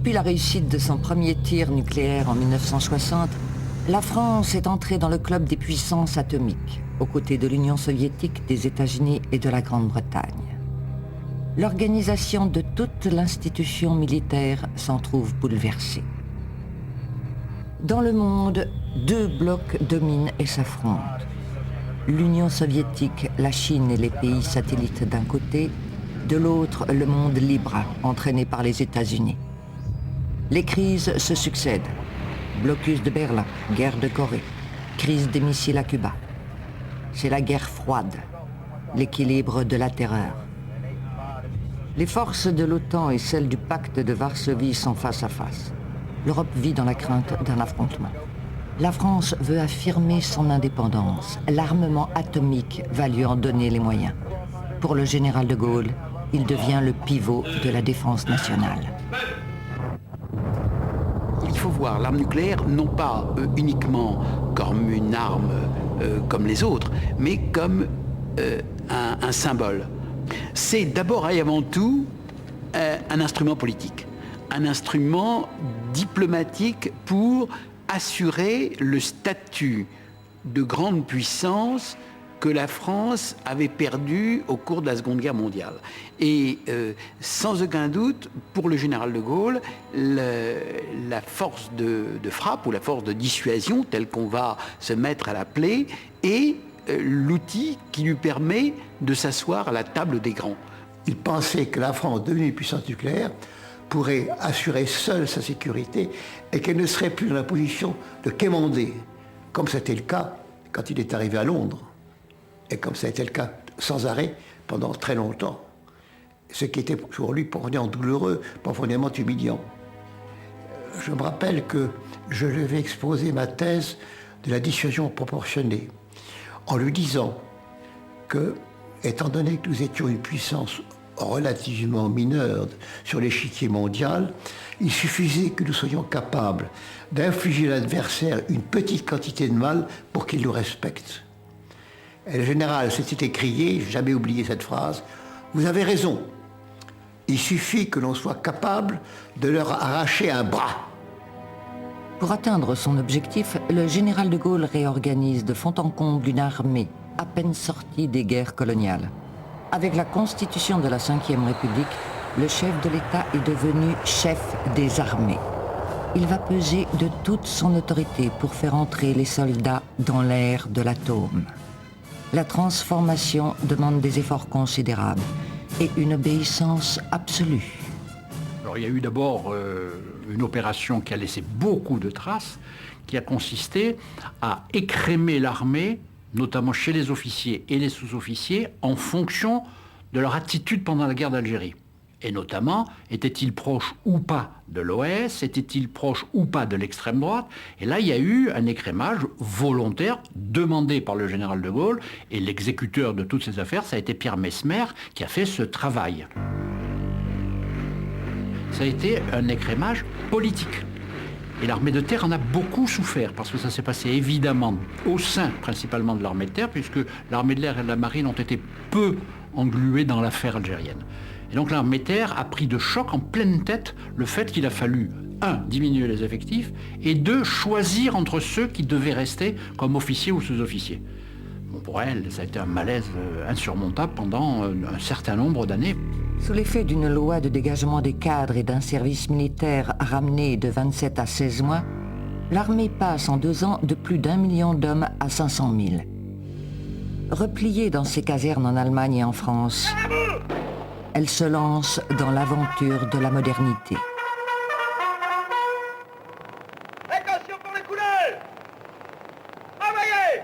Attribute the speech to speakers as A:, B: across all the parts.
A: Depuis la réussite de son premier tir nucléaire en 1960, la France est entrée dans le club des puissances atomiques, aux côtés de l'Union soviétique, des États-Unis et de la Grande-Bretagne. L'organisation de toute l'institution militaire s'en trouve bouleversée. Dans le monde, deux blocs dominent et s'affrontent. L'Union soviétique, la Chine et les pays satellites d'un côté, de l'autre, le monde libre, entraîné par les États-Unis. Les crises se succèdent. Blocus de Berlin, guerre de Corée, crise des missiles à Cuba. C'est la guerre froide, l'équilibre de la terreur. Les forces de l'OTAN et celles du pacte de Varsovie sont face à face. L'Europe vit dans la crainte d'un affrontement. La France veut affirmer son indépendance. L'armement atomique va lui en donner les moyens. Pour le général de Gaulle, il devient le pivot de la défense nationale.
B: Il faut voir l'arme nucléaire non pas uniquement comme une arme comme les autres, mais comme un symbole. C'est d'abord et avant tout un instrument politique, un instrument diplomatique pour assurer le statut de grande puissance que la France avait perdu au cours de la Seconde Guerre mondiale. Et sans aucun doute, pour le général de Gaulle, la force de frappe ou la force de dissuasion, telle qu'on va se mettre à l'appeler, est l'outil qui lui permet de s'asseoir à la table des grands.
C: Il pensait que la France, devenue une puissance nucléaire, pourrait assurer seule sa sécurité et qu'elle ne serait plus dans la position de quémander, comme c'était le cas quand il est arrivé à Londres. Et comme ça a été le cas sans arrêt pendant très longtemps. Ce qui était pour lui profondément douloureux, profondément humiliant. Je me rappelle que je lui avais exposé ma thèse de la dissuasion proportionnée, en lui disant que, étant donné que nous étions une puissance relativement mineure sur l'échiquier mondial, il suffisait que nous soyons capables d'infliger à l'adversaire une petite quantité de mal pour qu'il nous respecte. Et le général s'était écrié, j'ai jamais oublié cette phrase, « Vous avez raison, il suffit que l'on soit capable de leur arracher un bras. »
A: Pour atteindre son objectif, le général de Gaulle réorganise de fond en comble une armée à peine sortie des guerres coloniales. Avec la constitution de la Ve République, le chef de l'État est devenu chef des armées. Il va peser de toute son autorité pour faire entrer les soldats dans l'ère de l'atome. La transformation demande des efforts considérables et une obéissance absolue.
D: Alors, il y a eu d'abord une opération qui a laissé beaucoup de traces, qui a consisté à écrémer l'armée, notamment chez les officiers et les sous-officiers, en fonction de leur attitude pendant la guerre d'Algérie. Et notamment, étaient-ils proches ou pas de l'OS, étaient-ils proches ou pas de l'extrême droite? Et là, il y a eu un écrémage volontaire demandé par le général de Gaulle, et l'exécuteur de toutes ces affaires, ça a été Pierre Messmer qui a fait ce travail. Ça a été un écrémage politique. Et l'armée de terre en a beaucoup souffert, parce que ça s'est passé évidemment au sein principalement de l'armée de terre, puisque l'armée de l'air et de la marine ont été peu engluées dans l'affaire algérienne. Et donc l'armée de terre a pris de choc en pleine tête le fait qu'il a fallu, 1, diminuer les effectifs, et 2, choisir entre ceux qui devaient rester comme officiers ou sous-officiers. Bon, pour elle, ça a été un malaise insurmontable pendant un certain nombre d'années.
A: Sous l'effet d'une loi de dégagement des cadres et d'un service militaire ramené de 27 à 16 mois, l'armée passe en 2 ans de plus d'1 million d'hommes à 500 000. Repliée dans ses casernes en Allemagne et en France, elle se lance dans l'aventure de la modernité.
E: Attention pour les couleurs! Travaillez!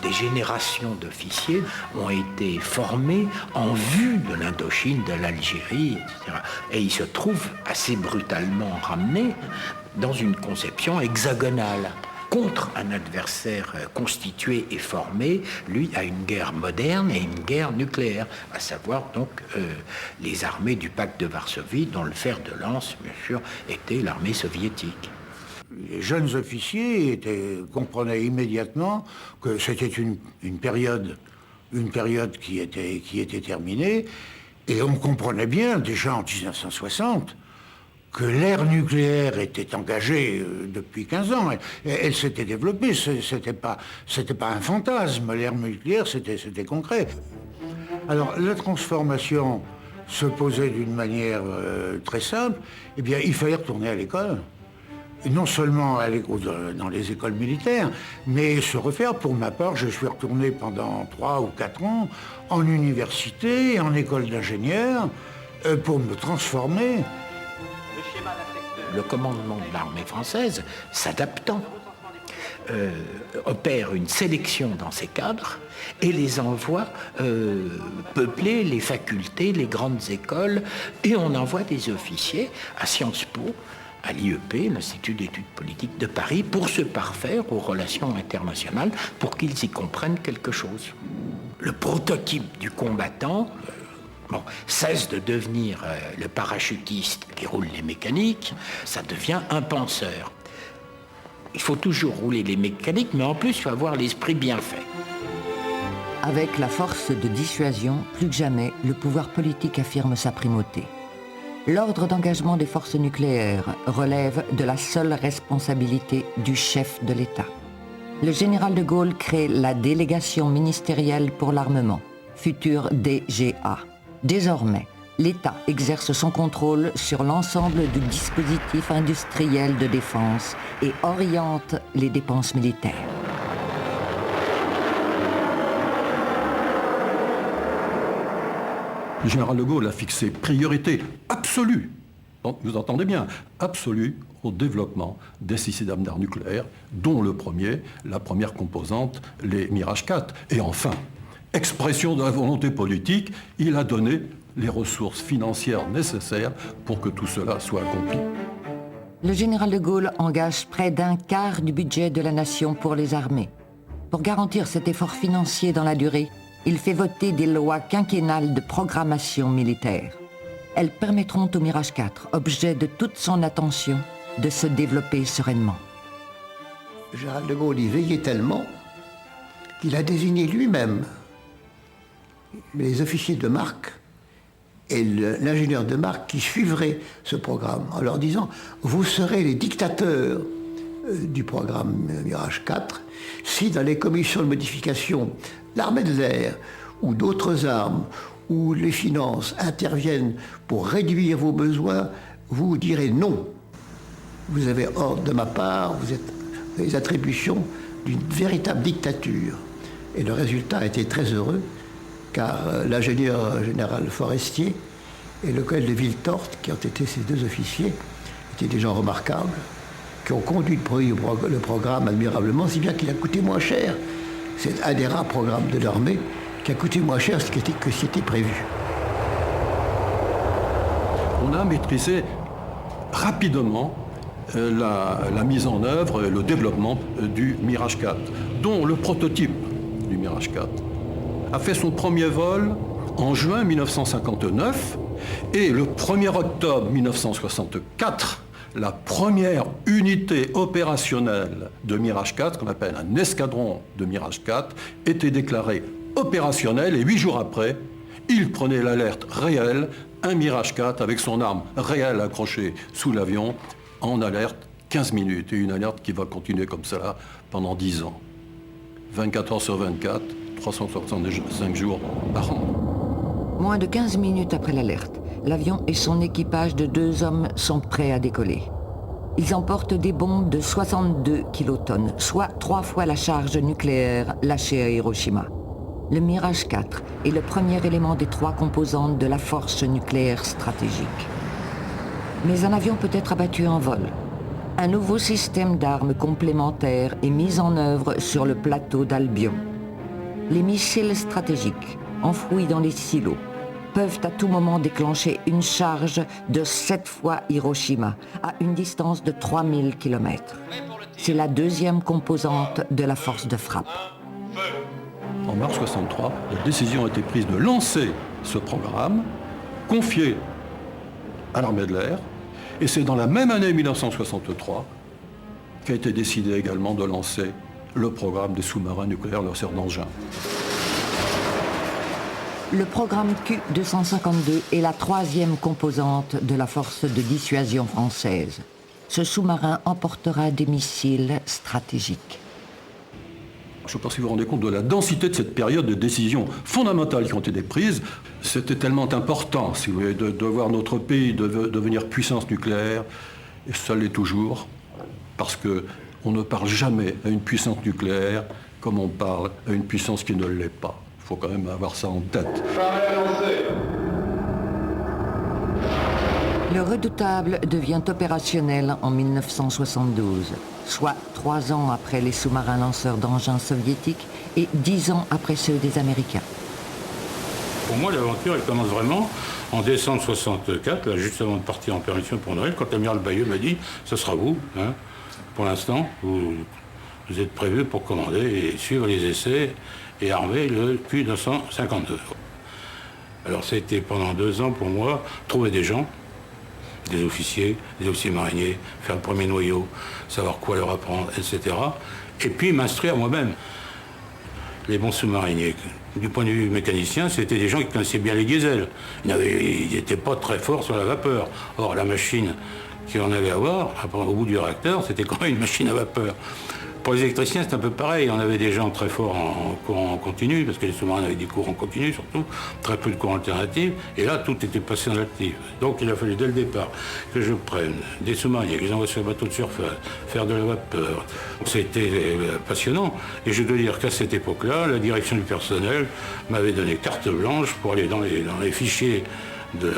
F: Des générations d'officiers ont été formés en vue de l'Indochine, de l'Algérie, etc. Et ils se trouvent assez brutalement ramenés dans une conception hexagonale, contre un adversaire constitué et formé, lui, à une guerre moderne et une guerre nucléaire, à savoir donc les armées du pacte de Varsovie, dont le fer de lance, bien sûr, était l'armée soviétique.
G: Les jeunes officiers comprenaient immédiatement que c'était une période une période qui était terminée, et on comprenait bien, déjà en 1960, que l'ère nucléaire était engagée depuis 15 ans. Elle s'était développée, c'était pas un fantasme. L'ère nucléaire, c'était concret. Alors, la transformation se posait d'une manière très simple. Eh bien, il fallait retourner à l'école. Et non seulement dans les écoles militaires, mais se refaire. Pour ma part, je suis retourné pendant 3 ou 4 ans en université, en école d'ingénieur, pour me transformer.
F: Le commandement de l'armée française, s'adaptant, opère une sélection dans ses cadres et les envoie peupler les facultés, les grandes écoles, et on envoie des officiers à Sciences Po, à l'IEP, l'Institut d'études politiques de Paris, pour se parfaire aux relations internationales, pour qu'ils y comprennent quelque chose. Le prototype du combattant cesse de devenir le parachutiste qui roule les mécaniques, ça devient un penseur. Il faut toujours rouler les mécaniques, mais en plus, il faut avoir l'esprit bien fait.
A: Avec la force de dissuasion, plus que jamais, le pouvoir politique affirme sa primauté. L'ordre d'engagement des forces nucléaires relève de la seule responsabilité du chef de l'État. Le général de Gaulle crée la délégation ministérielle pour l'armement, future DGA. Désormais, l'État exerce son contrôle sur l'ensemble du dispositif industriel de défense et oriente les dépenses militaires.
H: Le général de Gaulle a fixé priorité absolue, vous entendez bien, absolue au développement des systèmes d'armes nucléaires, dont la première composante, les Mirage 4. Et enfin, expression de la volonté politique, il a donné les ressources financières nécessaires pour que tout cela soit accompli.
A: Le général de Gaulle engage près d'un quart du budget de la nation pour les armées. Pour garantir cet effort financier dans la durée, il fait voter des lois quinquennales de programmation militaire. Elles permettront au Mirage 4, objet de toute son attention, de se développer sereinement.
C: Le général de Gaulle y veillait tellement qu'il a désigné lui-même les officiers de marque et l'ingénieur de marque qui suivraient ce programme en leur disant « Vous serez les dictateurs du programme Mirage 4 si dans les commissions de modification l'armée de l'air ou d'autres armes ou les finances interviennent pour réduire vos besoins, vous direz non. Vous avez ordre de ma part, vous êtes les attributions d'une véritable dictature. » Et le résultat a été très heureux, car l'ingénieur général Forestier et le colonel de Villetorte, qui ont été ces deux officiers, étaient des gens remarquables, qui ont conduit le programme admirablement, si bien qu'il a coûté moins cher. C'est un des rares programmes de l'armée qui a coûté moins cher que ce qui était prévu.
H: On a maîtrisé rapidement la mise en œuvre et le développement du Mirage 4, dont le prototype du Mirage 4 a fait son premier vol en juin 1959 et le 1er octobre 1964, la première unité opérationnelle de Mirage 4, qu'on appelle un escadron de Mirage 4, était déclarée opérationnelle et 8 jours après, il prenait l'alerte réelle, un Mirage 4 avec son arme réelle accrochée sous l'avion, en alerte 15 minutes, et une alerte qui va continuer comme cela pendant 10 ans. 24 heures sur 24, 365 jours par an.
A: Moins de 15 minutes après l'alerte, l'avion et son équipage de 2 hommes sont prêts à décoller. Ils emportent des bombes de 62 kilotonnes, soit 3 fois la charge nucléaire lâchée à Hiroshima. Le Mirage 4 est le premier élément des 3 composantes de la force nucléaire stratégique. Mais un avion peut être abattu en vol. Un nouveau système d'armes complémentaires est mis en œuvre sur le plateau d'Albion. Les missiles stratégiques, enfouis dans les silos, peuvent à tout moment déclencher une charge de 7 fois Hiroshima, à une distance de 3000 km. C'est la 2e composante de la force de frappe.
H: En mars 1963, la décision a été prise de lancer ce programme, confié à l'armée de l'air, et c'est dans la même année 1963 qu'a été décidé également de lancer le programme des sous-marins nucléaires lanceurs d'engins.
A: Le programme Q-252 est la troisième composante de la force de dissuasion française. Ce sous-marin emportera des missiles stratégiques.
H: Je ne sais pas si vous vous rendez compte de la densité de cette période de décisions fondamentales qui ont été prises. C'était tellement important, si vous voulez, de voir notre pays devenir puissance nucléaire, et ça l'est toujours, parce qu'on ne parle jamais à une puissance nucléaire comme on parle à une puissance qui ne l'est pas. Il faut quand même avoir ça en tête.
A: Le Redoutable devient opérationnel en 1972, soit 3 ans après les sous-marins lanceurs d'engins soviétiques et 10 ans après ceux des Américains.
I: Pour moi, l'aventure, elle commence vraiment en décembre 64, là, juste avant de partir en permission pour Noël, quand l'amiral Bayeux m'a dit « ce sera vous, hein, pour l'instant, vous êtes prévu pour commander et suivre les essais et armer le Q-252 ». Alors ça a été pendant 2 ans pour moi, trouver des gens, des officiers mariniers, faire le premier noyau, savoir quoi leur apprendre, etc. Et puis m'instruire moi-même. Les bons sous-mariniers, du point de vue mécanicien, c'était des gens qui connaissaient bien les diesels. Ils n'étaient pas très forts sur la vapeur. Or, la machine qu'on allait avoir, au bout du réacteur, c'était quand même une machine à vapeur. Pour les électriciens, c'est un peu pareil. On avait des gens très forts en courant continu, parce que les sous-marins avaient des courants continus surtout, très peu de courants alternatifs, et là, tout était passé en actif. Donc il a fallu dès le départ que je prenne des sous-mariniers, que les envoie sur les bateaux de surface, faire de la vapeur. C'était passionnant. Et je dois dire qu'à cette époque-là, la direction du personnel m'avait donné carte blanche pour aller dans les fichiers de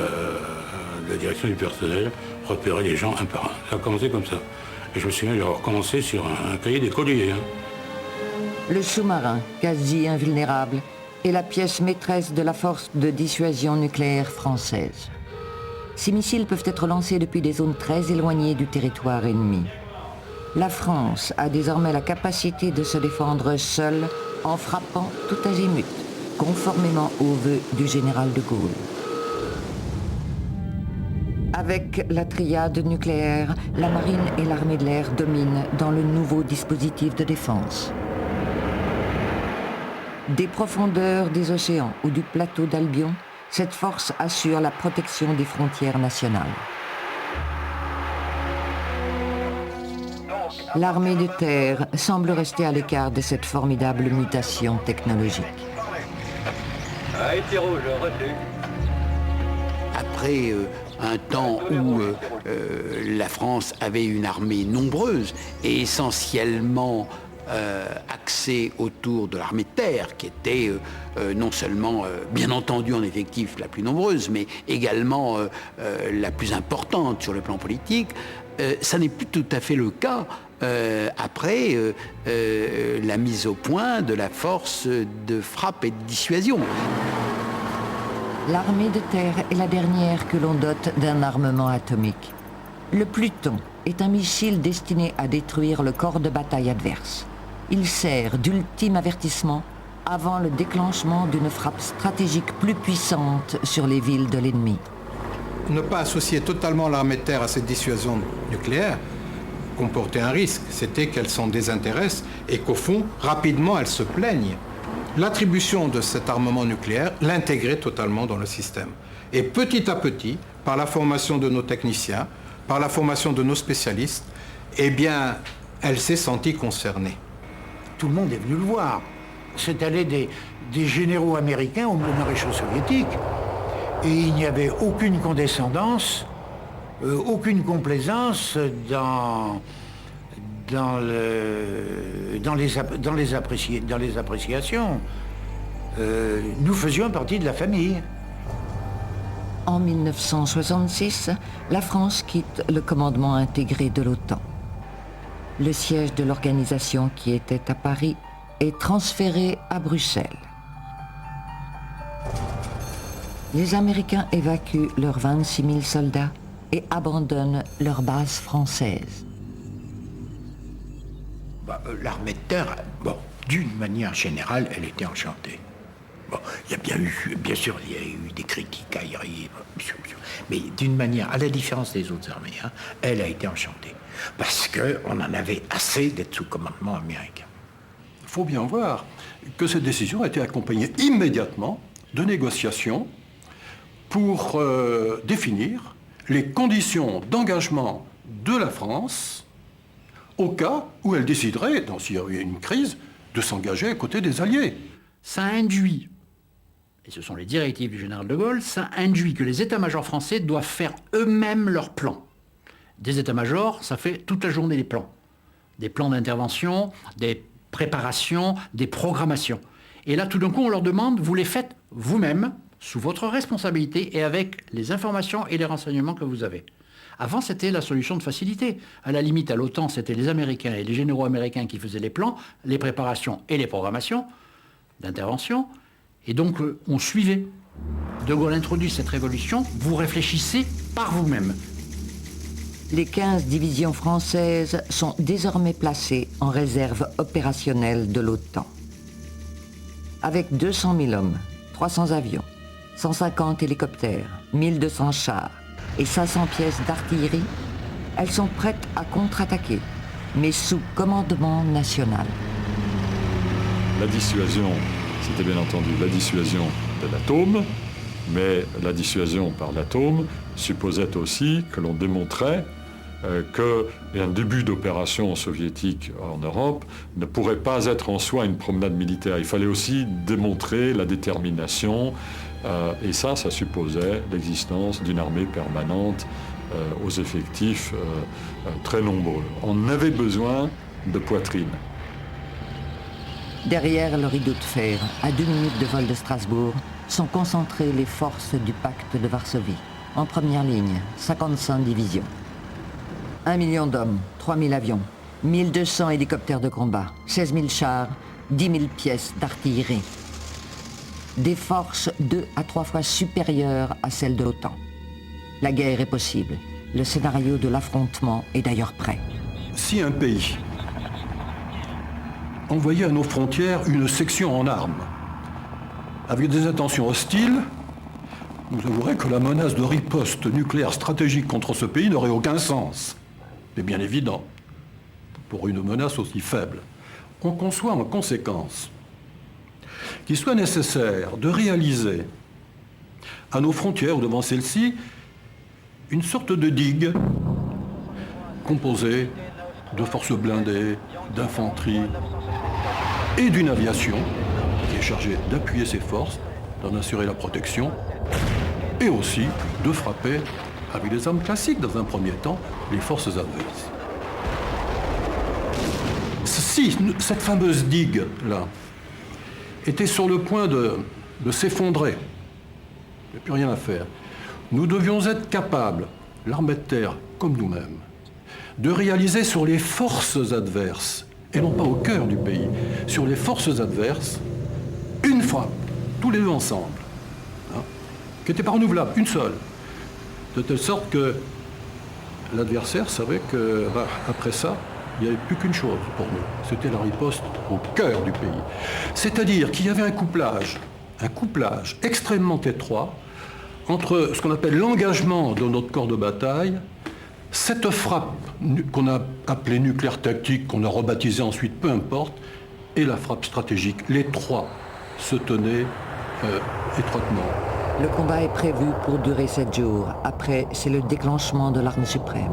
I: la direction du personnel, repérer les gens un par un. Ça a commencé comme ça. Et je me souviens d'avoir commencé sur un cahier d'écolier.
A: Le sous-marin, quasi invulnérable, est la pièce maîtresse de la force de dissuasion nucléaire française. Ces missiles peuvent être lancés depuis des zones très éloignées du territoire ennemi. La France a désormais la capacité de se défendre seule en frappant tout azimut, conformément aux vœux du général de Gaulle. Avec la triade nucléaire, la marine et l'armée de l'air dominent dans le nouveau dispositif de défense. Des profondeurs des océans ou du plateau d'Albion, cette force assure la protection des frontières nationales. L'armée de terre semble rester à l'écart de cette formidable mutation technologique.
E: Été rouge, reçu.
B: Après un temps où la France avait une armée nombreuse et essentiellement axée autour de l'armée de terre, qui était non seulement, bien entendu, en effectif la plus nombreuse, mais également la plus importante sur le plan politique, ça n'est plus tout à fait le cas après la mise au point de la force de frappe et de dissuasion.
A: L'armée de terre est la dernière que l'on dote d'un armement atomique. Le Pluton est un missile destiné à détruire le corps de bataille adverse. Il sert d'ultime avertissement avant le déclenchement d'une frappe stratégique plus puissante sur les villes de l'ennemi.
J: Ne pas associer totalement l'armée de terre à cette dissuasion nucléaire comportait un risque, c'était qu'elle s'en désintéresse et qu'au fond, rapidement, elle se plaigne. L'attribution de cet armement nucléaire l'intégrait totalement dans le système. Et petit à petit, par la formation de nos techniciens, par la formation de nos spécialistes, eh bien, elle s'est sentie concernée.
G: Tout le monde est venu le voir. C'est allé des généraux américains aux maréchaux soviétiques. Et il n'y avait aucune condescendance, aucune complaisance dans les appréciations. Nous faisions partie de la famille.
A: En 1966, la France quitte le commandement intégré de l'OTAN. Le siège de l'organisation qui était à Paris est transféré à Bruxelles. Les Américains évacuent leurs 26 000 soldats et abandonnent leur base française.
F: L'armée de terre, d'une manière générale, elle était enchantée. Il y a bien sûr, il y a eu des critiques aériennes, mais d'une manière, à la différence des autres armées, elle a été enchantée. Parce qu'on en avait assez d'être sous commandement américain.
H: Il faut bien voir que cette décision a été accompagnée immédiatement de négociation pour définir les conditions d'engagement de la France au cas où elle déciderait, s'il y avait une crise, de s'engager à côté des Alliés.
D: Ça induit, et ce sont les directives du général de Gaulle, ça induit que les états-majors français doivent faire eux-mêmes leurs plans. Des états-majors, ça fait toute la journée des plans. Des plans d'intervention, des préparations, des programmations. Et là, tout d'un coup, on leur demande, vous les faites vous-même, sous votre responsabilité et avec les informations et les renseignements que vous avez. Avant, c'était la solution de facilité. À la limite, à l'OTAN, c'était les Américains et les généraux américains qui faisaient les plans, les préparations et les programmations d'intervention. Et donc, on suivait. De Gaulle introduit cette révolution, vous réfléchissez par vous-même.
A: Les 15 divisions françaises sont désormais placées en réserve opérationnelle de l'OTAN. Avec 200 000 hommes, 300 avions, 150 hélicoptères, 1200 chars et 500 pièces d'artillerie, elles sont prêtes à contre-attaquer, mais sous commandement national.
K: La dissuasion, c'était bien entendu la dissuasion de l'atome, mais la dissuasion par l'atome supposait aussi que l'on démontrait qu'un début d'opération soviétique en Europe ne pourrait pas être en soi une promenade militaire. Il fallait aussi démontrer la détermination, et ça supposait l'existence d'une armée permanente aux effectifs très nombreux. On avait besoin de poitrine.
A: Derrière le rideau de fer, à 2 minutes de vol de Strasbourg, sont concentrées les forces du pacte de Varsovie. En première ligne, 55 divisions. 1 million d'hommes, 3 000 avions, 1200 hélicoptères de combat, 16 000 chars, 10 000 pièces d'artillerie. Des forces 2 à 3 fois supérieures à celles de l'OTAN. La guerre est possible. Le scénario de l'affrontement est d'ailleurs prêt.
H: Si un pays envoyait à nos frontières une section en armes, avec des intentions hostiles, vous avouerez que la menace de riposte nucléaire stratégique contre ce pays n'aurait aucun sens. C'est bien évident, pour une menace aussi faible. On conçoit en conséquence qu'il soit nécessaire de réaliser à nos frontières ou devant celles-ci une sorte de digue composée de forces blindées, d'infanterie et d'une aviation qui est chargée d'appuyer ces forces, d'en assurer la protection et aussi de frapper avec des armes classiques, dans un premier temps, les forces adverses. Si cette fameuse digue-là était sur le point de s'effondrer, il n'y a plus rien à faire, nous devions être capables, l'armée de terre comme nous-mêmes, de réaliser sur les forces adverses, et non pas au cœur du pays, sur les forces adverses, une frappe, tous les deux ensemble, qui n'était pas renouvelable, une seule. De telle sorte que l'adversaire savait qu'après ça, il n'y avait plus qu'une chose pour nous. C'était la riposte au cœur du pays. C'est-à-dire qu'il y avait un couplage extrêmement étroit entre ce qu'on appelle l'engagement de notre corps de bataille, cette frappe qu'on a appelée nucléaire tactique, qu'on a rebaptisée ensuite, peu importe, et la frappe stratégique. Les trois se tenaient étroitement.
A: Le combat est prévu pour durer 7 jours. Après, c'est le déclenchement de l'arme suprême.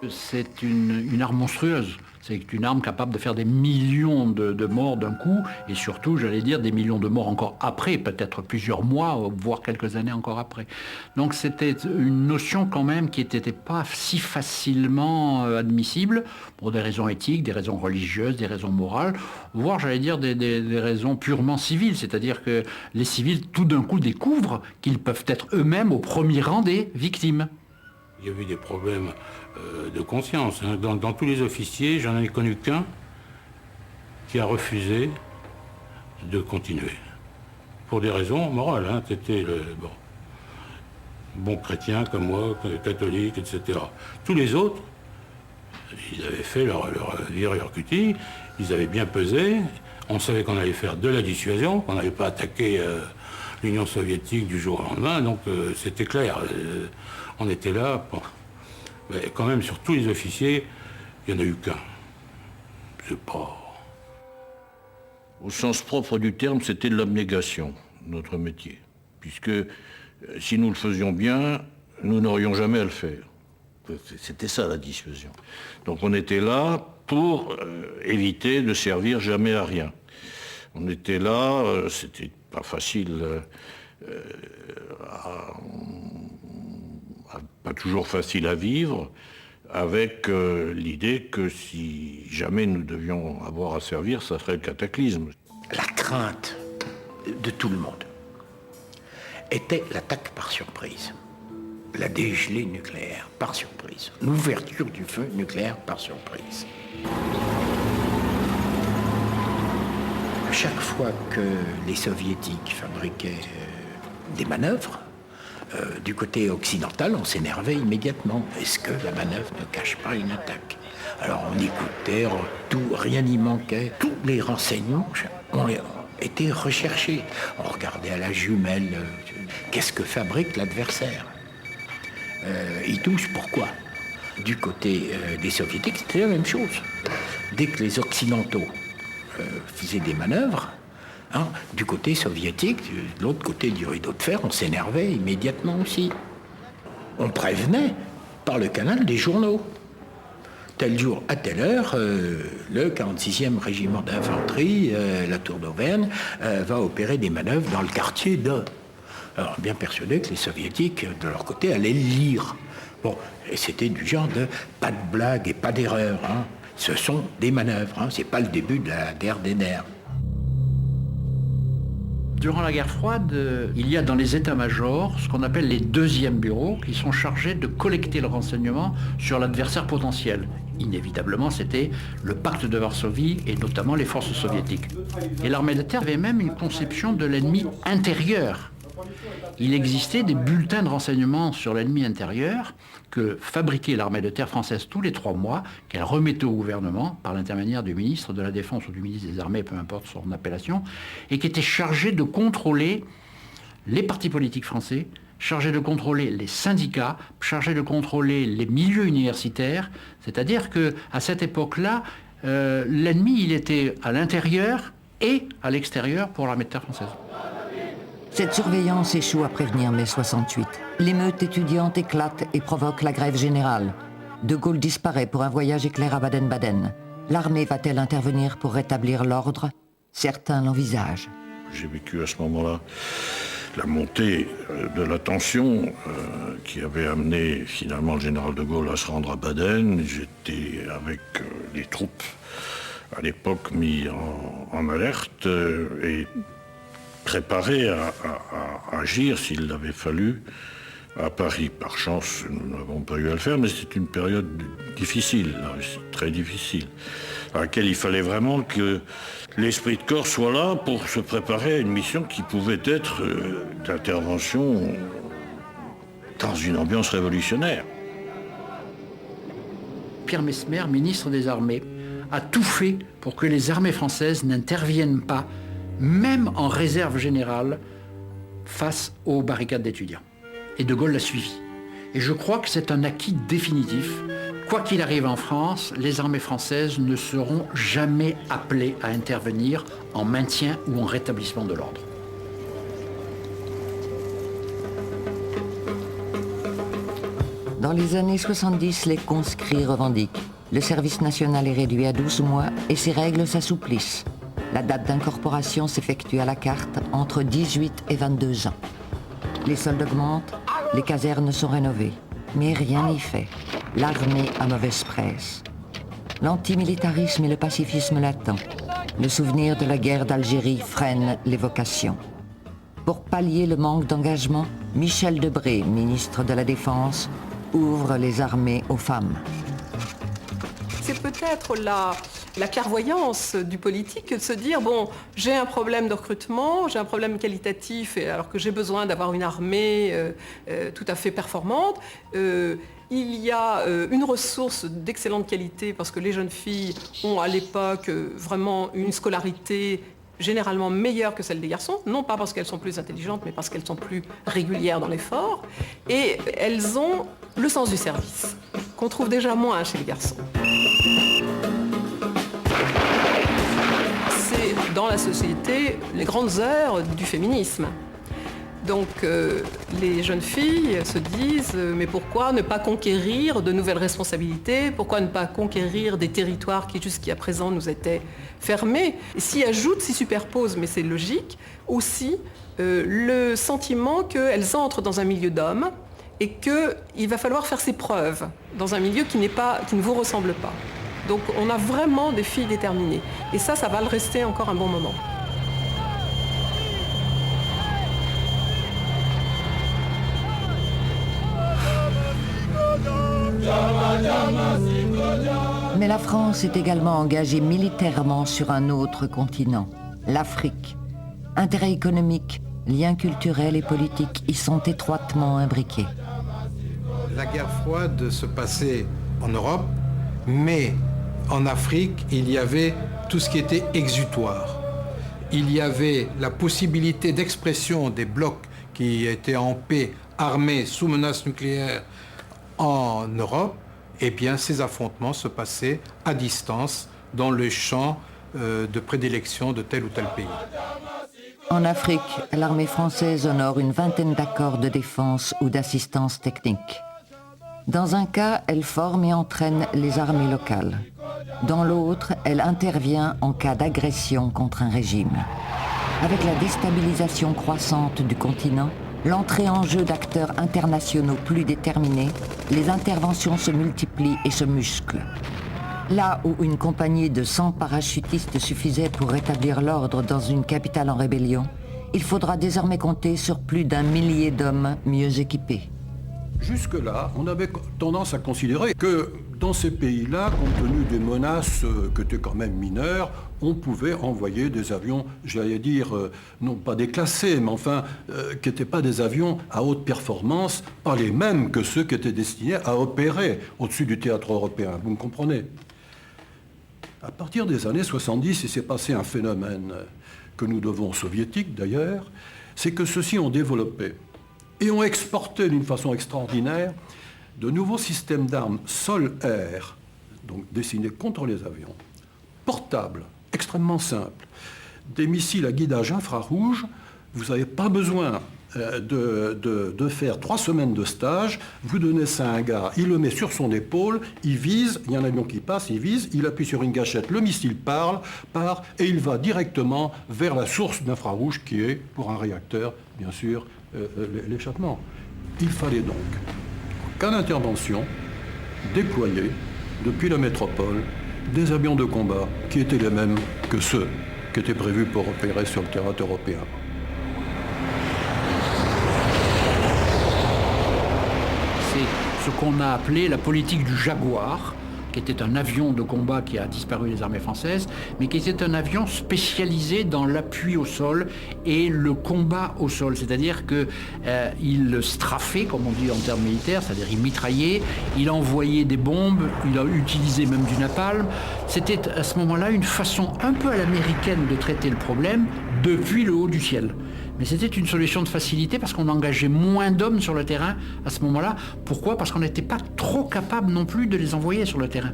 D: C'est une arme monstrueuse. C'est une arme capable de faire des millions de morts d'un coup, et surtout, j'allais dire, des millions de morts encore après, peut-être plusieurs mois, voire quelques années encore après. Donc c'était une notion quand même qui n'était pas si facilement admissible, pour des raisons éthiques, des raisons religieuses, des raisons morales, voire, j'allais dire, des raisons purement civiles. C'est-à-dire que les civils, tout d'un coup, découvrent qu'ils peuvent être eux-mêmes au premier rang des victimes.
I: Il y a eu des problèmes de conscience. Dans tous les officiers, j'en ai connu qu'un qui a refusé de continuer. Pour des raisons morales. C'était le bon chrétien comme moi, catholique, etc. Tous les autres, ils avaient fait leur vircutie, ils avaient bien pesé. On savait qu'on allait faire de la dissuasion, qu'on n'allait pas attaquer l'Union soviétique du jour au lendemain, donc c'était clair. On était là. Bon. Mais quand même, sur tous les officiers, il n'y en a eu qu'un. C'est pas...
L: Au sens propre du terme, c'était de l'abnégation, notre métier. Puisque si nous le faisions bien, nous n'aurions jamais à le faire. C'était ça la dissuasion. Donc on était là pour éviter de servir jamais à rien. On était là, c'était pas facile, pas toujours facile à vivre, avec l'idée que si jamais nous devions avoir à servir, ça serait le cataclysme.
F: La crainte de tout le monde était l'attaque par surprise, la dégelée nucléaire par surprise, l'ouverture du feu nucléaire par surprise. Chaque fois que les soviétiques fabriquaient des manœuvres, du côté occidental, on s'énervait immédiatement. Est-ce que la manœuvre ne cache pas une attaque? Alors on écoutait, tout, rien n'y manquait. Tous les renseignements ont été recherchés. On regardait à la jumelle, qu'est-ce que fabrique l'adversaire? Il touche, pourquoi? Du côté des soviétiques, c'était la même chose. Dès que les occidentaux faisaient des manœuvres, hein, du côté soviétique, de l'autre côté du rideau de fer, on s'énervait immédiatement aussi. On prévenait par le canal des journaux. Tel jour, à telle heure, le 46e régiment d'infanterie, la Tour d'Auvergne, va opérer des manœuvres dans le quartier de... Alors, bien persuadé que les soviétiques, de leur côté, allaient le lire. Bon, et c'était du genre de pas de blague et pas d'erreur. Hein. Ce sont des manœuvres, hein. C'est pas le début de la guerre des nerfs.
D: Durant la guerre froide, il y a dans les états-majors ce qu'on appelle les deuxièmes bureaux qui sont chargés de collecter le renseignement sur l'adversaire potentiel. Inévitablement, c'était le pacte de Varsovie et notamment les forces soviétiques. Et l'armée de terre avait même une conception de l'ennemi intérieur. Il existait des bulletins de renseignement sur l'ennemi intérieur que fabriquait l'armée de terre française tous les 3 mois, qu'elle remettait au gouvernement par l'intermédiaire du ministre de la Défense ou du ministre des Armées, peu importe son appellation, et qui était chargé de contrôler les partis politiques français, chargé de contrôler les syndicats, chargé de contrôler les milieux universitaires. C'est-à-dire qu'à cette époque-là, l'ennemi, il était à l'intérieur et à l'extérieur pour l'armée de terre française.
A: Cette surveillance échoue à prévenir mai 68. L'émeute étudiante éclate et provoque la grève générale. De Gaulle disparaît pour un voyage éclair à Baden-Baden. L'armée va-t-elle intervenir pour rétablir l'ordre? Certains l'envisagent.
L: J'ai vécu à ce moment-là la montée de la tension qui avait amené finalement le général de Gaulle à se rendre à Baden. J'étais avec les troupes à l'époque mis en alerte et préparé à agir s'il l'avait fallu à Paris. Par chance, nous n'avons pas eu à le faire, mais c'était une période difficile, très difficile, à laquelle il fallait vraiment que l'esprit de corps soit là pour se préparer à une mission qui pouvait être d'intervention dans une ambiance révolutionnaire.
D: Pierre Messmer, ministre des Armées, a tout fait pour que les armées françaises n'interviennent pas, même en réserve générale, face aux barricades d'étudiants. Et de Gaulle l'a suivi. Et je crois que c'est un acquis définitif. Quoi qu'il arrive en France, les armées françaises ne seront jamais appelées à intervenir en maintien ou en rétablissement de l'ordre.
A: Dans les années 70, les conscrits revendiquent. Le service national est réduit à 12 mois et ses règles s'assouplissent. La date d'incorporation s'effectue à la carte entre 18 et 22 ans. Les soldes augmentent, les casernes sont rénovées, mais rien n'y fait. L'armée a mauvaise presse. L'antimilitarisme et le pacifisme latent. Le souvenir de la guerre d'Algérie freine les vocations. Pour pallier le manque d'engagement, Michel Debré, ministre de la Défense, ouvre les armées aux femmes.
M: C'est peut-être la clairvoyance du politique de se dire, bon, j'ai un problème de recrutement, j'ai un problème qualitatif, alors que j'ai besoin d'avoir une armée tout à fait performante. Il y a une ressource d'excellente qualité parce que les jeunes filles ont à l'époque vraiment une scolarité généralement meilleure que celle des garçons, non pas parce qu'elles sont plus intelligentes, mais parce qu'elles sont plus régulières dans l'effort. Et elles ont le sens du service, qu'on trouve déjà moins chez les garçons. C'est dans la société les grandes heures du féminisme. Donc les jeunes filles se disent mais pourquoi ne pas conquérir de nouvelles responsabilités, pourquoi ne pas conquérir des territoires qui jusqu'à présent nous étaient fermés. Et s'y ajoute, s'y superpose, mais c'est logique, aussi le sentiment qu'elles entrent dans un milieu d'hommes et qu'il va falloir faire ses preuves dans un milieu qui ne vous ressemble pas. Donc on a vraiment des filles déterminées. Et ça va le rester encore un bon moment.
A: Mais la France est également engagée militairement sur un autre continent, l'Afrique. Intérêts économiques, liens culturels et politiques y sont étroitement imbriqués.
J: La guerre froide se passait en Europe, mais en Afrique, il y avait tout ce qui était exutoire. Il y avait la possibilité d'expression des blocs qui étaient en paix, armés, sous menace nucléaire en Europe. Eh bien, ces affrontements se passaient à distance dans le champ de prédilection de tel ou tel pays.
A: En Afrique, l'armée française honore une vingtaine d'accords de défense ou d'assistance technique. Dans un cas, elle forme et entraîne les armées locales. Dans l'autre, elle intervient en cas d'agression contre un régime. Avec la déstabilisation croissante du continent, l'entrée en jeu d'acteurs internationaux plus déterminés, les interventions se multiplient et se musclent. Là où une compagnie de 100 parachutistes suffisait pour rétablir l'ordre dans une capitale en rébellion, il faudra désormais compter sur plus d'1 millier d'hommes mieux équipés.
H: Jusque-là, on avait tendance à considérer que dans ces pays-là, compte tenu des menaces qui étaient quand même mineures, on pouvait envoyer des avions, j'allais dire, non pas déclassés, mais enfin, qui n'étaient pas des avions à haute performance, pas les mêmes que ceux qui étaient destinés à opérer au-dessus du théâtre européen. Vous me comprenez ? À partir des années 70, il s'est passé un phénomène que nous devons aux soviétiques d'ailleurs, c'est que ceux-ci ont développé et ont exporté d'une façon extraordinaire de nouveaux systèmes d'armes sol-air, donc destinés contre les avions, portables, extrêmement simples, des missiles à guidage infrarouge. Vous n'avez pas besoin de faire 3 semaines de stage. Vous donnez ça à un gars, il le met sur son épaule, il vise, il y a un avion qui passe, il vise, il appuie sur une gâchette, le missile part et il va directement vers la source d'infrarouge qui est, pour un réacteur, bien sûr, l'échappement. Il fallait donc, en cas d'intervention, déployer depuis la métropole des avions de combat qui étaient les mêmes que ceux qui étaient prévus pour opérer sur le terrain européen.
D: C'est ce qu'on a appelé la politique du Jaguar, qui était un avion de combat qui a disparu des armées françaises, mais qui était un avion spécialisé dans l'appui au sol et le combat au sol. C'est-à-dire qu'il strafait, comme on dit en termes militaires, c'est-à-dire il mitraillait, il envoyait des bombes, il a utilisé même du napalm. C'était à ce moment-là une façon un peu à l'américaine de traiter le problème depuis le haut du ciel. Mais c'était une solution de facilité parce qu'on engageait moins d'hommes sur le terrain à ce moment-là. Pourquoi ? Parce qu'on n'était pas trop capable non plus de les envoyer sur le terrain.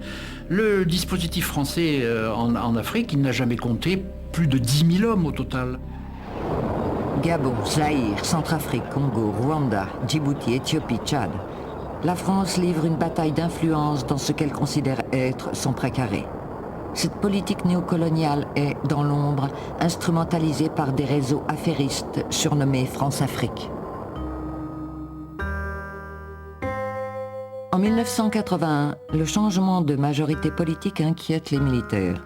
D: Le dispositif français en Afrique, il n'a jamais compté plus de 10 000 hommes au total.
A: Gabon, Zaïre, Centrafrique, Congo, Rwanda, Djibouti, Éthiopie, Tchad. La France livre une bataille d'influence dans ce qu'elle considère être son précaré. Cette politique néocoloniale est, dans l'ombre, instrumentalisée par des réseaux affairistes surnommés France-Afrique. En 1981, le changement de majorité politique inquiète les militaires.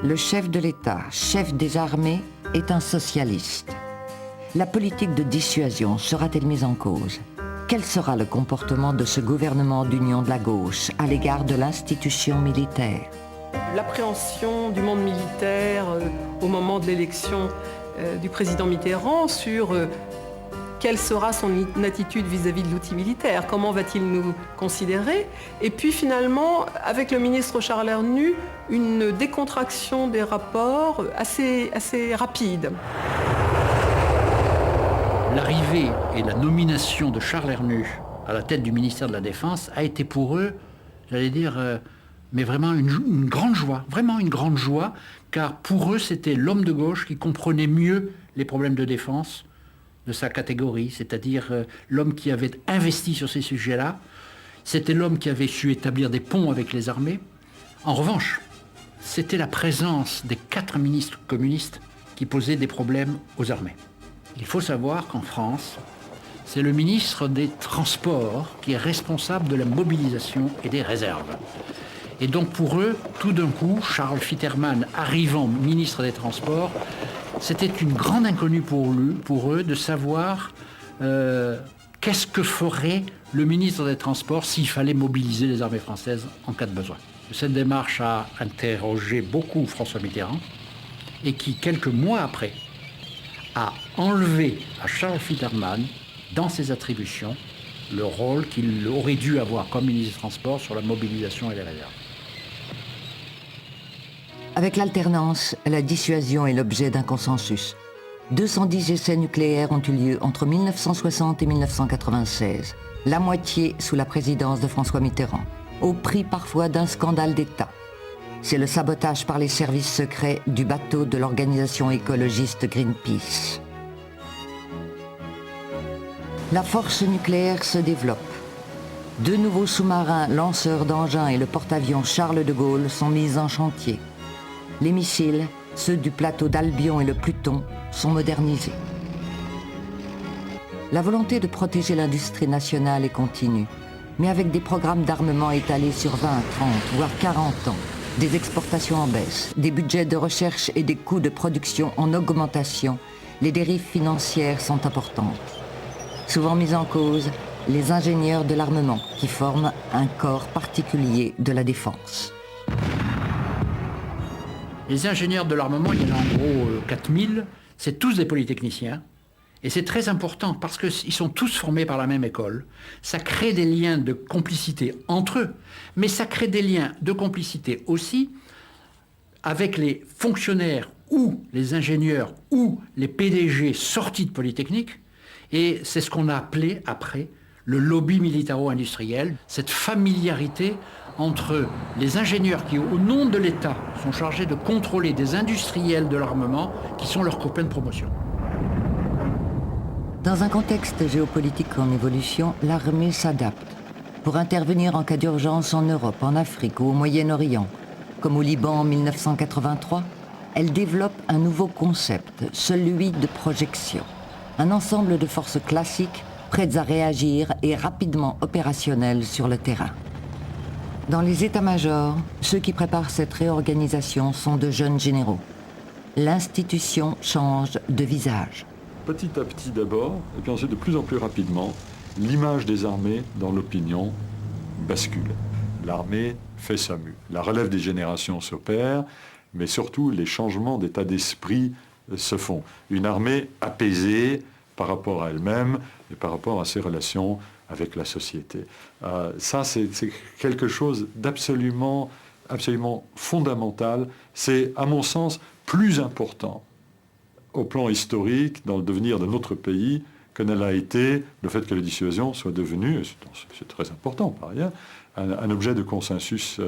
A: Le chef de l'État, chef des armées, est un socialiste. La politique de dissuasion sera-t-elle mise en cause ? Quel sera le comportement de ce gouvernement d'union de la gauche à l'égard de l'institution militaire ?
M: L'appréhension du monde militaire au moment de l'élection du président Mitterrand sur quelle sera son attitude vis-à-vis de l'outil militaire, comment va-t-il nous considérer, et puis finalement, avec le ministre Charles Hernu, une décontraction des rapports assez rapide.
D: L'arrivée et la nomination de Charles Hernu à la tête du ministère de la Défense a été pour eux, j'allais dire, mais vraiment une grande joie, vraiment une grande joie, car pour eux c'était l'homme de gauche qui comprenait mieux les problèmes de défense de sa catégorie, c'est-à-dire l'homme qui avait investi sur ces sujets-là, c'était l'homme qui avait su établir des ponts avec les armées. En revanche, c'était la présence des 4 ministres communistes qui posaient des problèmes aux armées. Il faut savoir qu'en France, c'est le ministre des Transports qui est responsable de la mobilisation et des réserves. Et donc pour eux, tout d'un coup, Charles Fitterman arrivant ministre des Transports, c'était une grande inconnue pour eux de savoir qu'est-ce que ferait le ministre des Transports s'il fallait mobiliser les armées françaises en cas de besoin. Cette démarche a interrogé beaucoup François Mitterrand et qui, quelques mois après, a enlevé à Charles Fitterman, dans ses attributions, le rôle qu'il aurait dû avoir comme ministre des Transports sur la mobilisation et les réserves.
A: Avec l'alternance, la dissuasion est l'objet d'un consensus. 210 essais nucléaires ont eu lieu entre 1960 et 1996, la moitié sous la présidence de François Mitterrand, au prix parfois d'un scandale d'État. C'est le sabotage par les services secrets du bateau de l'organisation écologiste Greenpeace. La force nucléaire se développe. 2 nouveaux sous-marins lanceurs d'engins et le porte-avions Charles de Gaulle sont mis en chantier. Les missiles, ceux du plateau d'Albion et le Pluton, sont modernisés. La volonté de protéger l'industrie nationale est continue, mais avec des programmes d'armement étalés sur 20, 30, voire 40 ans, des exportations en baisse, des budgets de recherche et des coûts de production en augmentation, les dérives financières sont importantes. Souvent mis en cause, les ingénieurs de l'armement, qui forment un corps particulier de la défense.
D: Les ingénieurs de l'armement, il y en a en gros 4000, c'est tous des polytechniciens. Et c'est très important parce qu'ils sont tous formés par la même école. Ça crée des liens de complicité entre eux, mais ça crée des liens de complicité aussi avec les fonctionnaires ou les ingénieurs ou les PDG sortis de Polytechnique. Et c'est ce qu'on a appelé après le lobby militaro-industriel, cette familiarité entre les ingénieurs qui, au nom de l'État, sont chargés de contrôler des industriels de l'armement qui sont leurs copains de promotion.
A: Dans un contexte géopolitique en évolution, l'armée s'adapte pour intervenir en cas d'urgence en Europe, en Afrique ou au Moyen-Orient. Comme au Liban en 1983, elle développe un nouveau concept, celui de projection. Un ensemble de forces classiques prêtes à réagir et rapidement opérationnelles sur le terrain. Dans les états-majors, ceux qui préparent cette réorganisation sont de jeunes généraux. L'institution change de visage.
K: Petit à petit d'abord, et puis ensuite de plus en plus rapidement, l'image des armées dans l'opinion bascule. L'armée fait sa mue. La relève des générations s'opère, mais surtout les changements d'état d'esprit se font. Une armée apaisée par rapport à elle-même et par rapport à ses relations avec la société. Ça, c'est quelque chose d'absolument fondamental. C'est, à mon sens, plus important au plan historique, dans le devenir de notre pays, que ne l'a été le fait que la dissuasion soit devenue, c'est très important par ailleurs, un objet de consensus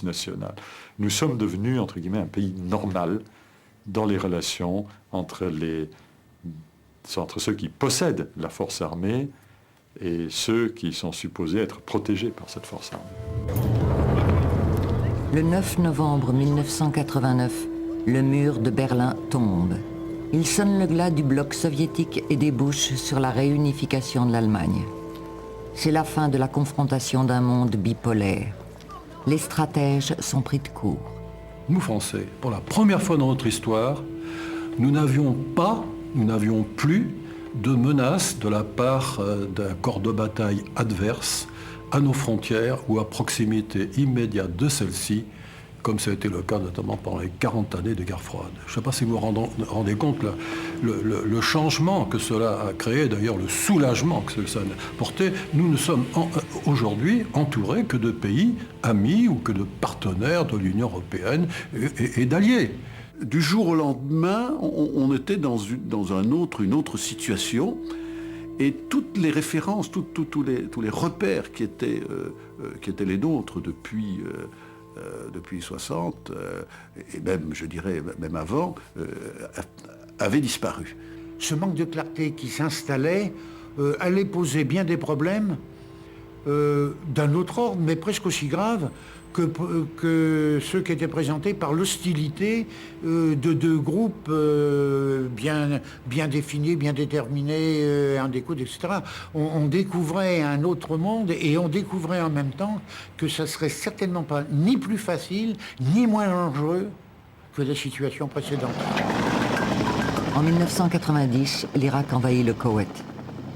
K: national. Nous sommes devenus, entre guillemets, un pays normal dans les relations entre ceux qui possèdent la force armée et ceux qui sont supposés être protégés par cette force armée.
A: Le 9 novembre 1989, le mur de Berlin tombe. Il sonne le glas du bloc soviétique et débouche sur la réunification de l'Allemagne. C'est la fin de la confrontation d'un monde bipolaire. Les stratèges sont pris de court.
H: Nous, Français, pour la première fois dans notre histoire, nous n'avions plus de menaces de la part d'un corps de bataille adverse à nos frontières ou à proximité immédiate de celles-ci comme ça a été le cas notamment pendant les 40 années de guerre froide. Je ne sais pas si vous vous rendez compte le changement que cela a créé, d'ailleurs le soulagement que ça a porté. Nous ne sommes aujourd'hui entourés que de pays amis ou que de partenaires de l'Union européenne et d'alliés.
N: Du jour au lendemain, on était dans une autre situation, et toutes les références, tous les repères qui étaient les nôtres depuis 60, et même, je dirais, même avant, avaient disparu.
G: Ce manque de clarté qui s'installait allait poser bien des problèmes d'un autre ordre, mais presque aussi graves que ceux qui étaient présentés par l'hostilité de deux groupes bien définis, bien déterminés, un des coudes, etc. On découvrait un autre monde, et on découvrait en même temps que ça serait certainement pas ni plus facile, ni moins dangereux que la situation précédente.
A: En 1990, l'Irak envahit le Koweït.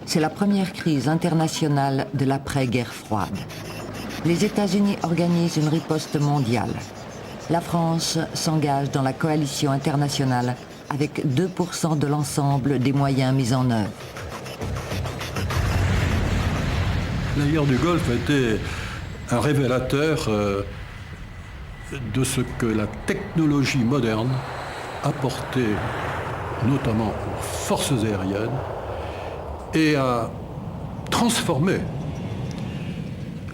A: C'est la première crise internationale de l'après-guerre froide. Les États-Unis organisent une riposte mondiale. La France s'engage dans la coalition internationale avec 2% de l'ensemble des moyens mis en œuvre.
H: La guerre du Golfe a été un révélateur de ce que la technologie moderne apportait, notamment aux forces aériennes, et a transformé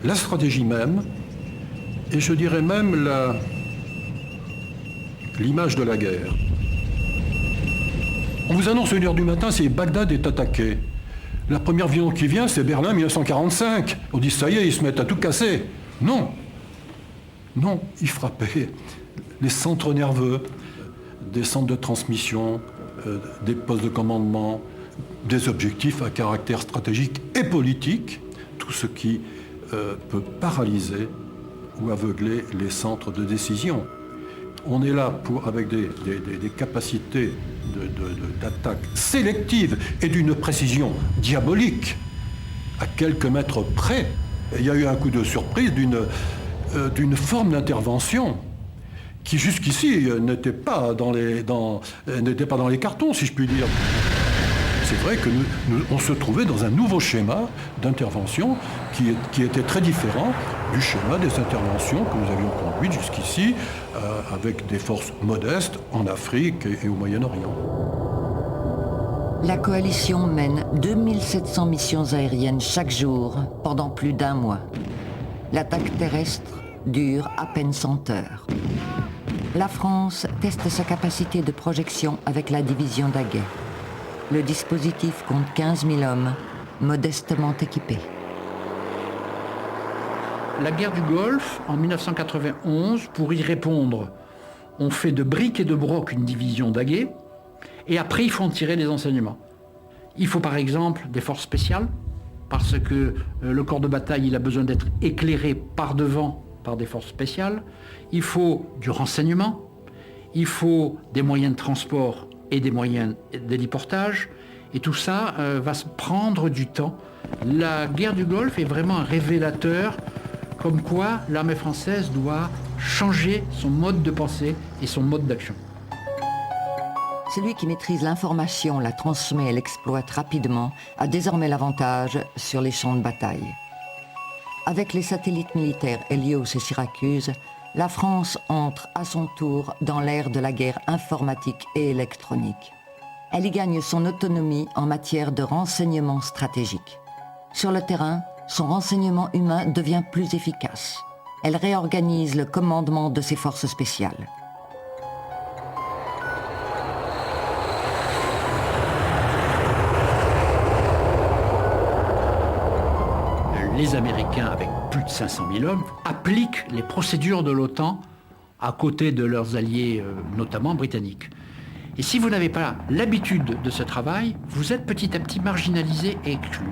H: la stratégie même, et je dirais même l'image de la guerre. On vous annonce 1h du matin, c'est Bagdad est attaqué. La première vision qui vient, c'est Berlin 1945. On dit ça y est, ils se mettent à tout casser. Non. Non, ils frappaient les centres nerveux, des centres de transmission, des postes de commandement, des objectifs à caractère stratégique et politique, tout ce qui peut paralyser ou aveugler les centres de décision. On est là avec des capacités d'attaque sélective et d'une précision diabolique à quelques mètres près. Il y a eu un coup de surprise d'une forme d'intervention qui jusqu'ici n'était pas dans les cartons, si je puis dire. C'est vrai que on se trouvait dans un nouveau schéma d'intervention qui était très différent du schéma des interventions que nous avions conduites jusqu'ici avec des forces modestes en Afrique et au Moyen-Orient.
A: La coalition mène 2700 missions aériennes chaque jour pendant plus d'1 mois. L'attaque terrestre dure à peine 100 heures. La France teste sa capacité de projection avec la division Daguet. Le dispositif compte 15 000 hommes, modestement équipés.
D: La guerre du Golfe, en 1991, pour y répondre, on fait de briques et de broc une division Daguet, et après il faut en tirer des enseignements. Il faut par exemple des forces spéciales, parce que le corps de bataille il a besoin d'être éclairé par devant par des forces spéciales. Il faut du renseignement, il faut des moyens de transport et des moyens d'héliportage, et tout ça va se prendre du temps. La guerre du Golfe est vraiment un révélateur comme quoi l'armée française doit changer son mode de pensée et son mode d'action.
A: Celui qui maîtrise l'information, la transmet et l'exploite rapidement a désormais l'avantage sur les champs de bataille. Avec les satellites militaires Hélios et Syracuse, la France entre à son tour dans l'ère de la guerre informatique et électronique. Elle y gagne son autonomie en matière de renseignement stratégique. Sur le terrain, son renseignement humain devient plus efficace. Elle réorganise le commandement de ses forces spéciales.
D: Les Américains, avec plus de 500 000 hommes, appliquent les procédures de l'OTAN à côté de leurs alliés, notamment britanniques. Et si vous n'avez pas l'habitude de ce travail, vous êtes petit à petit marginalisé et exclu.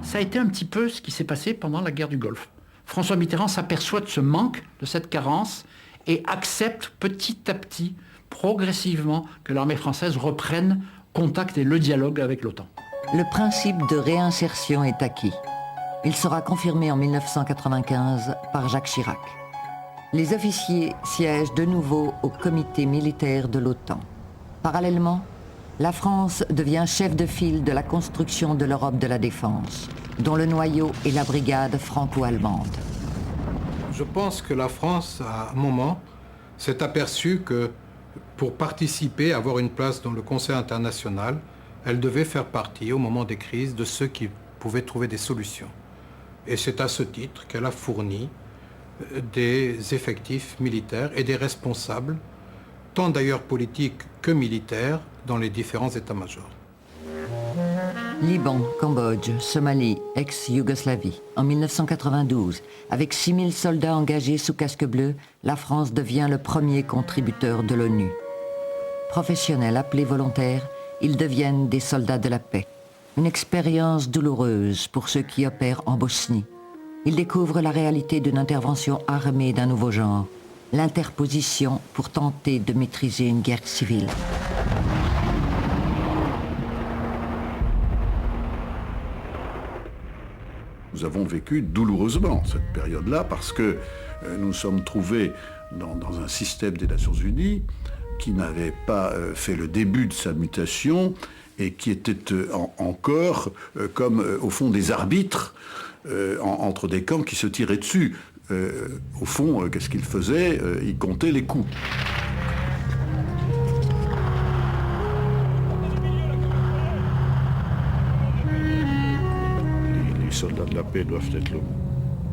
D: Ça a été un petit peu ce qui s'est passé pendant la guerre du Golfe. François Mitterrand s'aperçoit de ce manque, de cette carence, et accepte petit à petit, progressivement, que l'armée française reprenne contact et le dialogue avec l'OTAN.
A: Le principe de réinsertion est acquis. Il sera confirmé en 1995 par Jacques Chirac. Les officiers siègent de nouveau au comité militaire de l'OTAN. Parallèlement, la France devient chef de file de la construction de l'Europe de la défense, dont le noyau est la brigade franco-allemande.
J: Je pense que la France, à un moment, s'est aperçue que pour participer, avoir une place dans le Conseil international, elle devait faire partie, au moment des crises, de ceux qui pouvaient trouver des solutions. Et c'est à ce titre qu'elle a fourni des effectifs militaires et des responsables, tant d'ailleurs politiques que militaires, dans les différents états-majors.
A: Liban, Cambodge, Somalie, ex-Yougoslavie. En 1992, avec 6000 soldats engagés sous casque bleu, la France devient le premier contributeur de l'ONU. Professionnels appelés volontaires, ils deviennent des soldats de la paix. Une expérience douloureuse pour ceux qui opèrent en Bosnie. Ils découvrent la réalité d'une intervention armée d'un nouveau genre, l'interposition pour tenter de maîtriser une guerre civile.
N: Nous avons vécu douloureusement cette période-là parce que nous nous sommes trouvés dans un système des Nations Unies qui n'avait pas fait le début de sa mutation et qui était encore comme au fond des arbitres entre des camps qui se tiraient dessus. Au fond, qu'est-ce qu'ils faisaient? Ils comptaient les coups.
L: Les soldats de la paix doivent être le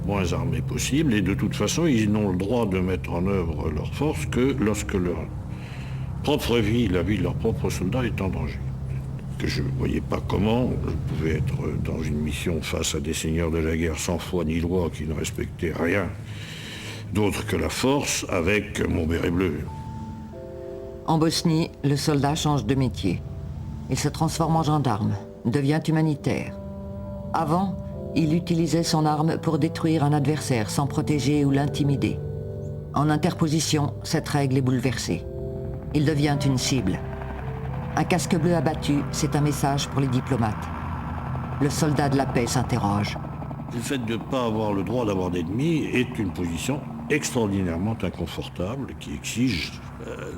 L: moins armés possible et de toute façon, ils n'ont le droit de mettre en œuvre leurs forces que lorsque leur propre vie, la vie de leurs propres soldats est en danger. Que je ne voyais pas comment je pouvais être dans une mission face à des seigneurs de la guerre sans foi ni loi qui ne respectaient rien d'autre que la force avec mon béret bleu.
A: En Bosnie, le soldat change de métier. Il se transforme en gendarme, devient humanitaire. Avant, il utilisait son arme pour détruire un adversaire sans protéger ou l'intimider. En interposition, cette règle est bouleversée. Il devient une cible. Un casque bleu abattu, c'est un message pour les diplomates. Le soldat de la paix s'interroge.
L: Le fait de ne pas avoir le droit d'avoir d'ennemis est une position extraordinairement inconfortable qui exige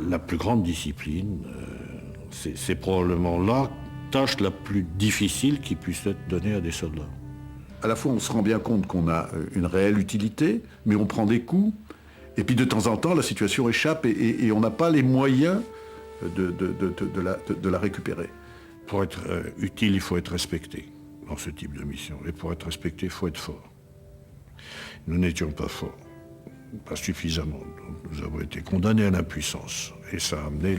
L: la plus grande discipline. C'est probablement la tâche la plus difficile qui puisse être donnée à des soldats.
N: À la fois, on se rend bien compte qu'on a une réelle utilité, mais on prend des coups. Et puis de temps en temps, la situation échappe et on n'a pas les moyens de la récupérer.
L: Pour être utile, il faut être respecté dans ce type de mission. Et pour être respecté, il faut être fort. Nous n'étions pas forts, pas suffisamment. Nous avons été condamnés à l'impuissance. Et ça a amené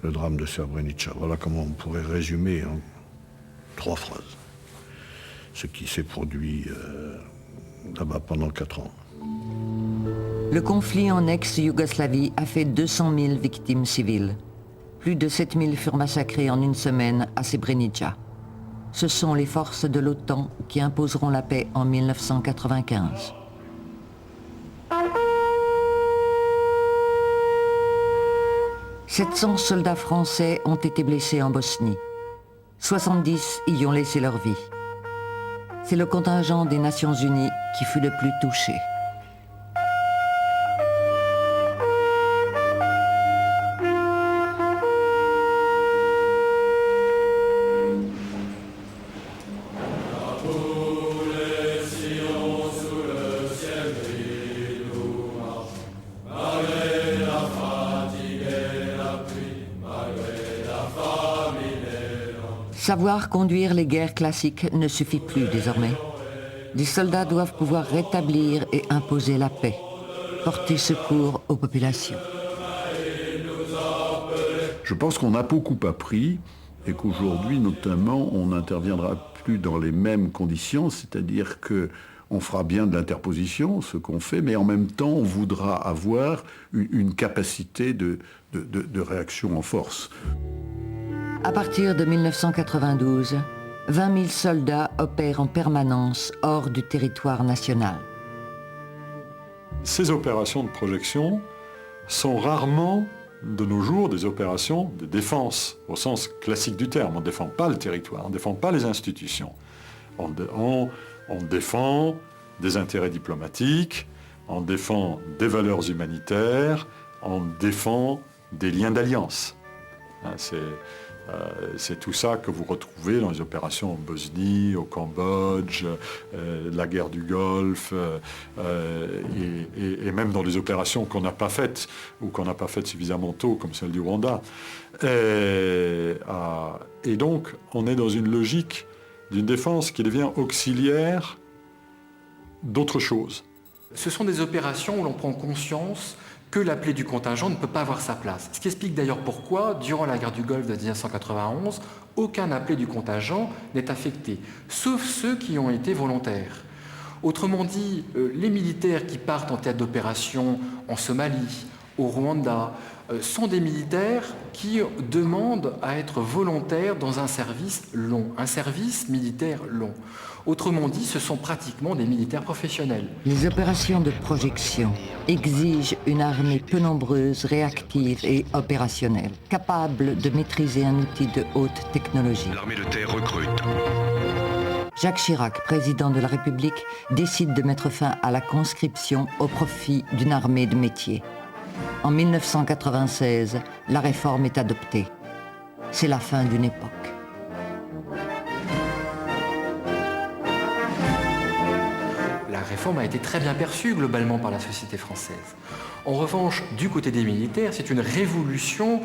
L: le drame de Srebrenica. Voilà comment on pourrait résumer en 3 phrases ce qui s'est produit là-bas pendant 4 ans.
A: Le conflit en ex-Yougoslavie a fait 200 000 victimes civiles. Plus de 7 000 furent massacrés en une semaine à Srebrenica. Ce sont les forces de l'OTAN qui imposeront la paix en 1995. « 700 soldats français ont été blessés en Bosnie. 70 y ont laissé leur vie. C'est le contingent des Nations Unies qui fut le plus touché. Savoir conduire les guerres classiques ne suffit plus désormais. Les soldats doivent pouvoir rétablir et imposer la paix, porter secours aux populations.
N: Je pense qu'on a beaucoup appris et qu'aujourd'hui, notamment, on n'interviendra plus dans les mêmes conditions, c'est-à-dire qu'on fera bien de l'interposition, ce qu'on fait, mais en même temps, on voudra avoir une capacité de réaction en force.
A: À partir de 1992, 20 000 soldats opèrent en permanence hors du territoire national.
K: Ces opérations de projection sont rarement, de nos jours, des opérations de défense, au sens classique du terme. On ne défend pas le territoire, on ne défend pas les institutions. On défend des intérêts diplomatiques, on défend des valeurs humanitaires, on défend des liens d'alliance. C'est tout ça que vous retrouvez dans les opérations en Bosnie, au Cambodge, la guerre du Golfe, et même dans les opérations qu'on n'a pas faites, ou qu'on n'a pas faites suffisamment tôt, comme celle du Rwanda. Et donc, on est dans une logique d'une défense qui devient auxiliaire d'autre chose.
O: Ce sont des opérations où l'on prend conscience que l'appelé du contingent ne peut pas avoir sa place. Ce qui explique d'ailleurs pourquoi, durant la guerre du Golfe de 1991, aucun appelé du contingent n'est affecté, sauf ceux qui ont été volontaires. Autrement dit, les militaires qui partent en théâtre d'opération en Somalie, au Rwanda, sont des militaires qui demandent à être volontaires dans un service long, un service militaire long. Autrement dit, ce sont pratiquement des militaires professionnels.
A: Les opérations de projection exigent une armée peu nombreuse, réactive et opérationnelle, capable de maîtriser un outil de haute technologie.
P: L'armée de terre recrute.
A: Jacques Chirac, président de la République, décide de mettre fin à la conscription au profit d'une armée de métier. En 1996, la réforme est adoptée. C'est la fin d'une époque.
O: La réforme a été très bien perçue globalement par la société française. En revanche, du côté des militaires, c'est une révolution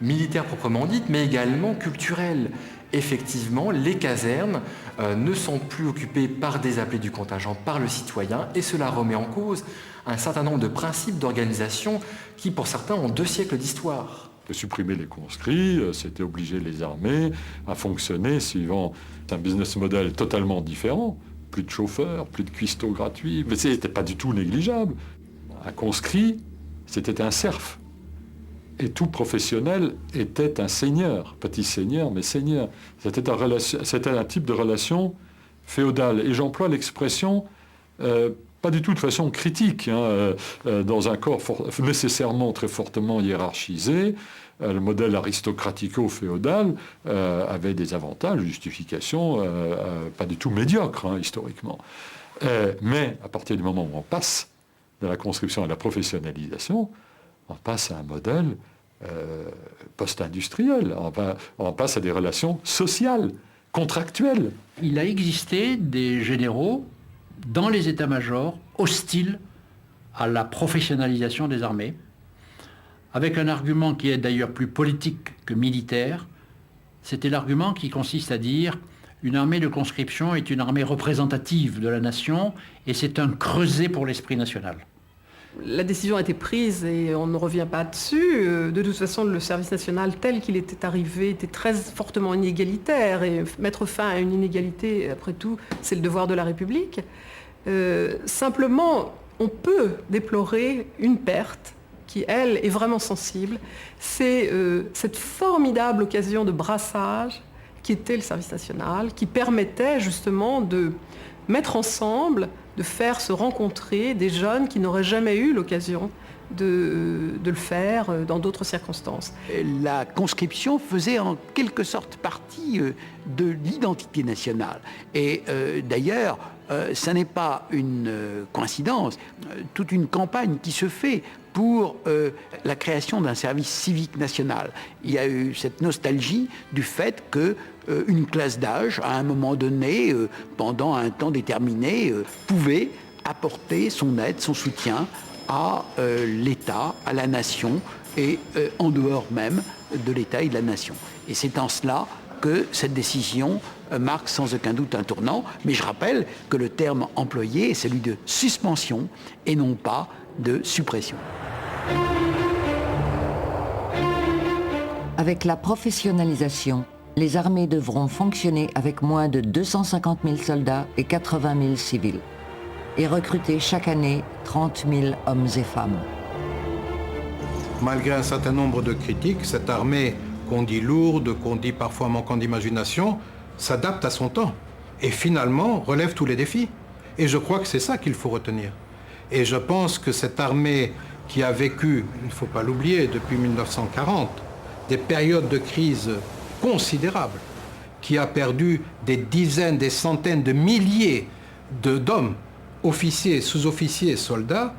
O: militaire proprement dite, mais également culturelle. Effectivement, les casernes ne sont plus occupées par des appelés du contingent, par le citoyen, et cela remet en cause un certain nombre de principes d'organisation qui, pour certains, ont 2 siècles d'histoire.
K: De supprimer les conscrits, c'était obliger les armées à fonctionner suivant un business model totalement différent. Plus de chauffeurs, plus de cuistots gratuits, mais ce n'était pas du tout négligeable. Un conscrit, c'était un serf. Et tout professionnel était un seigneur, petit seigneur, mais seigneur. C'était un type de relation féodale. Et j'emploie l'expression, pas du tout de façon critique, dans un corps nécessairement très fortement hiérarchisé. Le modèle aristocratico-féodal avait des avantages, justifications pas du tout médiocres, historiquement. Mais à partir du moment où on passe de la conscription à la professionnalisation, on passe à un modèle post-industriel, on passe à des relations sociales, contractuelles.
D: Il a existé des généraux dans les états-majors hostiles à la professionnalisation des armées, avec un argument qui est d'ailleurs plus politique que militaire. C'était l'argument qui consiste à dire une armée de conscription est une armée représentative de la nation et c'est un creuset pour l'esprit national.
M: La décision a été prise et on ne revient pas dessus. De toute façon, le service national tel qu'il était arrivé était très fortement inégalitaire et mettre fin à une inégalité, après tout, c'est le devoir de la République. Simplement, on peut déplorer une perte qui, elle, est vraiment sensible. C'est cette formidable occasion de brassage qui était le service national, qui permettait justement de mettre ensemble, de faire se rencontrer des jeunes qui n'auraient jamais eu l'occasion de le faire dans d'autres circonstances.
B: La conscription faisait en quelque sorte partie de l'identité nationale. Et d'ailleurs, ça n'est pas une coïncidence. Toute une campagne qui se fait pour la création d'un service civique national. Il y a eu cette nostalgie du fait qu'une classe d'âge, à un moment donné, pendant un temps déterminé, pouvait apporter son aide, son soutien à l'État, à la nation, et en dehors même de l'État et de la nation. Et c'est en cela que cette décision marque sans aucun doute un tournant, mais je rappelle que le terme employé est celui de suspension et non pas de suppression.
A: Avec la professionnalisation, les armées devront fonctionner avec moins de 250 000 soldats et 80 000 civils, et recruter chaque année 30 000 hommes et femmes.
J: Malgré un certain nombre de critiques, cette armée qu'on dit lourde, qu'on dit parfois manquant d'imagination, s'adapte à son temps et finalement relève tous les défis. Et je crois que c'est ça qu'il faut retenir. Et je pense que cette armée qui a vécu, il ne faut pas l'oublier, depuis 1940, des périodes de crise considérables, qui a perdu des dizaines, des centaines de milliers d'hommes, officiers, sous-officiers, soldats,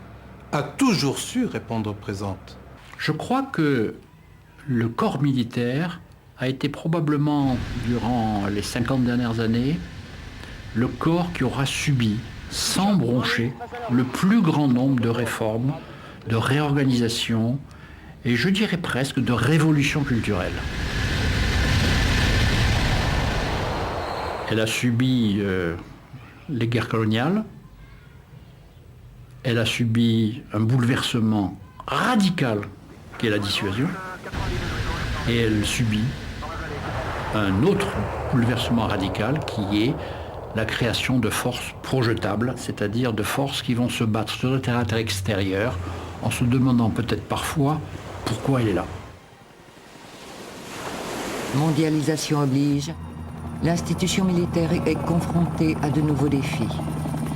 J: a toujours su répondre présente.
D: Je crois que le corps militaire a été probablement, durant les 50 dernières années, le corps qui aura subi, sans broncher, le plus grand nombre de réformes, de réorganisations et je dirais presque de révolutions culturelles. Elle a subi les guerres coloniales, elle a subi un bouleversement radical qui est la dissuasion, et elle subit un autre bouleversement radical qui est la création de forces projetables, c'est-à-dire de forces qui vont se battre sur le terrain extérieur en se demandant peut-être parfois pourquoi elle est là.
A: Mondialisation oblige, l'institution militaire est confrontée à de nouveaux défis.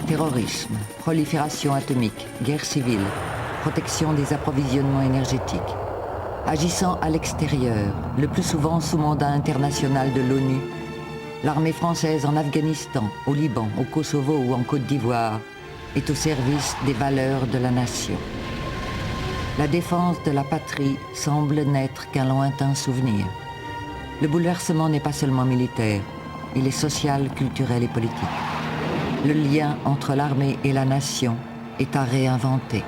A: Terrorisme, prolifération atomique, guerre civile, protection des approvisionnements énergétiques. Agissant à l'extérieur, le plus souvent sous mandat international de l'ONU, l'armée française en Afghanistan, au Liban, au Kosovo ou en Côte d'Ivoire est au service des valeurs de la nation. La défense de la patrie semble n'être qu'un lointain souvenir. Le bouleversement n'est pas seulement militaire, il est social, culturel et politique. Le lien entre l'armée et la nation est à réinventer.